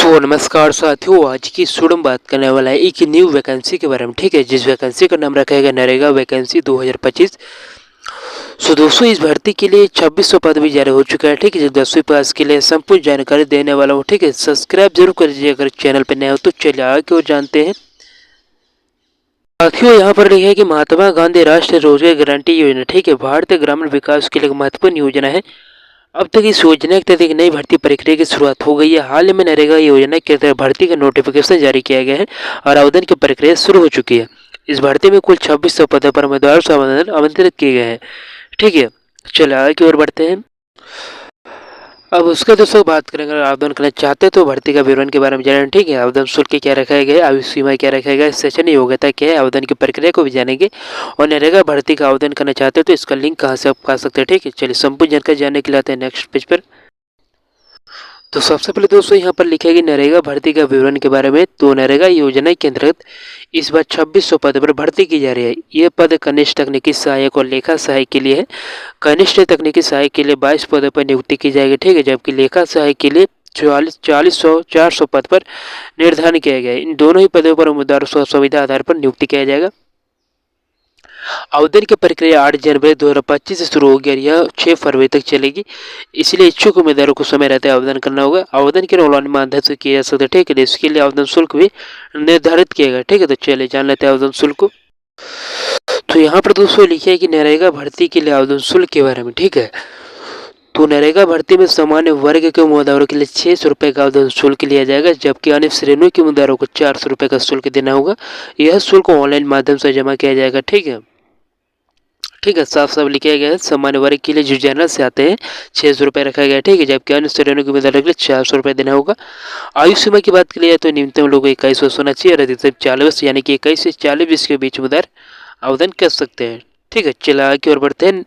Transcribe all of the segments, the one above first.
तो नमस्कार साथियों, आज की स्टूडेंट बात करने वाला है एक न्यू वैकेंसी के बारे में। ठीक है, जिस वैकेंसी का नाम रखा गया नरेगा वैकेंसी 2025। सो दोस्तों, इस भर्ती के लिए 2600 पद भी जारी हो चुका है। ठीक है, जो 10वीं पास के लिए संपूर्ण जानकारी देने वाला हूँ। ठीक है, सब्सक्राइब जरूर कर लीजिए अगर चैनल पर नए हो तो। चलिए आगे और जानते हैं। साथियों, यहाँ पर लिखा है कि महात्मा गांधी राष्ट्रीय रोजगार गारंटी योजना, ठीक है, भारतीय ग्रामीण विकास के लिए एक महत्वपूर्ण योजना है। अब तक इस योजना के तहत एक नई भर्ती प्रक्रिया की शुरुआत हो गई है। हाल ही में नरेगा योजना के तहत भर्ती का नोटिफिकेशन जारी किया गया है और आवेदन की प्रक्रिया शुरू हो चुकी है। इस भर्ती में कुल 2600 पदों पर उम्मीदवारों से आवेदन आमंत्रित किए गए हैं। ठीक है, चलिए आगे की ओर बढ़ते हैं। अब उसके दोस्तों बात करेंगे, अगर आवेदन करना चाहते हैं तो भर्ती का विवरण के बारे में जानेंगे। ठीक है, आवेदन शुल्क क्या रखा गया है, आयु सीमा क्या रखा गया है, शैक्षणिक योग्यता क्या है, आवेदन की प्रक्रिया को भी जानेंगे। और नरेगा भर्ती का आवेदन करना चाहते हैं तो इसका लिंक कहाँ से आप पा सकते हैं। ठीक है, चलिए संपूर्ण जानकारी जानने के लिए आते हैं नेक्स्ट पेज पर। तो सबसे पहले दोस्तों यहाँ पर लिखा है कि नरेगा भर्ती का विवरण के बारे में। तो नरेगा योजना के अंतर्गत इस बार 2600 पद पर भर्ती की जा रही है। ये पद कनिष्ठ तकनीकी सहायक और लेखा सहायक के लिए है। कनिष्ठ तकनीकी सहायक के लिए 22 पदों पर नियुक्ति की जाएगी। ठीक है, जबकि लेखा सहायक के लिए 400 पद पर निर्धारण किया गया है। इन दोनों ही पदों पर उम्मीदवारों को संविदा आधार पर नियुक्ति किया जाएगा। आवेदन की प्रक्रिया 8 जनवरी 2025 से शुरू होगी और यह 6 फरवरी तक चलेगी। इसलिए इच्छुक उम्मीदवारों को समय रहते आवेदन करना होगा। आवेदन के ऑनलाइन माध्यम से किया जा सकता है। ठीक है, इसके लिए आवेदन शुल्क भी निर्धारित किया गया। ठीक है, तो चलिए जान लेते हैं आवेदन शुल्क को। तो यहाँ पर दोस्तों लिखा है कि नरेगा भर्ती के लिए आवेदन शुल्क के बारे में। ठीक है, तो नरेगा भर्ती में सामान्य वर्ग के उम्मीदवारों के लिए 600 रुपये का आवेदन शुल्क लिया जाएगा, जबकि अन्य श्रेणियों के उम्मीदवारों को 400 रुपये का शुल्क देना होगा। यह शुल्क ऑनलाइन माध्यम से जमा किया जाएगा। ठीक है, ठीक है, साफ साफ लिखा गया है। सामान्य वर्ग के लिए जो जनरल से आते हैं 600 रुपये रखा गया है। ठीक है, जबकि अन्य श्रेणियों के उम्मीदवारों के लिए 400 रुपये देना होगा। आयु सीमा की बात करिए तो न्यूनतम लोग 21 वर्ष होना चाहिए और अधिकतम 40 वर्ष, यानी कि 21 से 40 वर्ष के बीच उम्मीदवार आवेदन कर सकते हैं। ठीक है, चलिए आगे और बढ़ते हैं।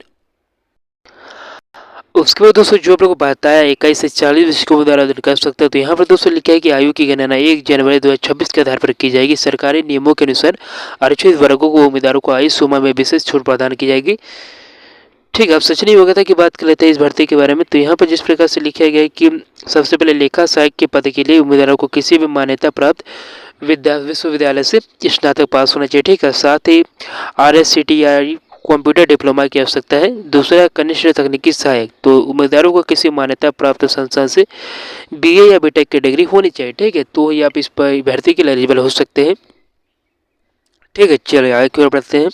उसके बाद दोस्तों जो आप लोग को बताया 21 से 40 वर्ष के उम्मीदवार आवेदन कर सकते हैं। तो यहाँ पर दोस्तों लिखा है कि आयु की गणना 1 जनवरी 2026 के आधार पर की जाएगी। सरकारी नियमों के अनुसार आरक्षित वर्गों को उम्मीदवारों को आयु सीमा में विशेष छूट प्रदान की जाएगी। ठीक है, अब शैक्षणिक योग्यता की बात कर लेते हैं इस भर्ती के बारे में। तो यहाँ पर जिस प्रकार से लिखा गया है कि सबसे पहले लेखा सहायक के पद के लिए उम्मीदवारों को किसी भी मान्यता प्राप्त विश्वविद्यालय से स्नातक पास होना चाहिए। ठीक है, साथ ही RSCTI कंप्यूटर डिप्लोमा की आवश्यकता है। दूसरा, कनिष्ठ तकनीकी सहायक, तो उम्मीदवारों को किसी मान्यता प्राप्त संस्थान से BA या BTech की डिग्री होनी चाहिए। ठीक है, तो ही आप इस पर भर्ती के लिए एलिजिबल हो सकते हैं। ठीक है, चलिए आगे की ओर बढ़ते हैं।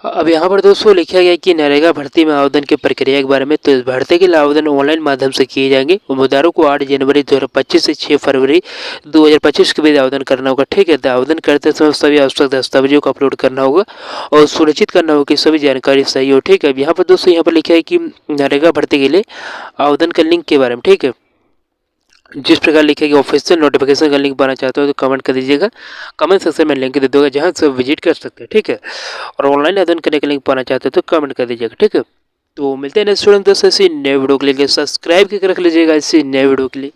अब यहाँ पर दोस्तों लिखा गया है कि नरेगा भर्ती में आवेदन की प्रक्रिया के बारे में। तो इस भर्ती के लिए आवेदन ऑनलाइन माध्यम से किए जाएंगे। उम्मीदवारों को 8 जनवरी 2025 से 6 फरवरी 2025 के बीच आवेदन करना होगा। ठीक है, तो आवेदन करते समय सभी आवश्यक दस्तावेजों को अपलोड करना होगा और सुनिश्चित करना होगा कि सभी जानकारी सही हो। ठीक है, अब यहाँ पर दोस्तों यहाँ पर लिखा है कि नरेगा भर्ती के लिए आवेदन का लिंक के बारे में। ठीक है, जिस प्रकार लिखेगी ऑफिशियल नोटिफिकेशन का लिंक पाना चाहते हो तो कमेंट कर दीजिएगा। कमेंट सेक्शन में लिंक दे दूंगा जहां से विजिट कर सकते हैं। ठीक है, और ऑनलाइन आवेदन करने का लिंक पाना चाहते हो तो कमेंट कर दीजिएगा। ठीक है, तो मिलते हैं नेक्स्ट स्टूडेंट दोस्तों ऐसी नए वीडियो के लिए। सब्सक्राइब करके रख लीजिएगा इसी नए वीडियो के लिए।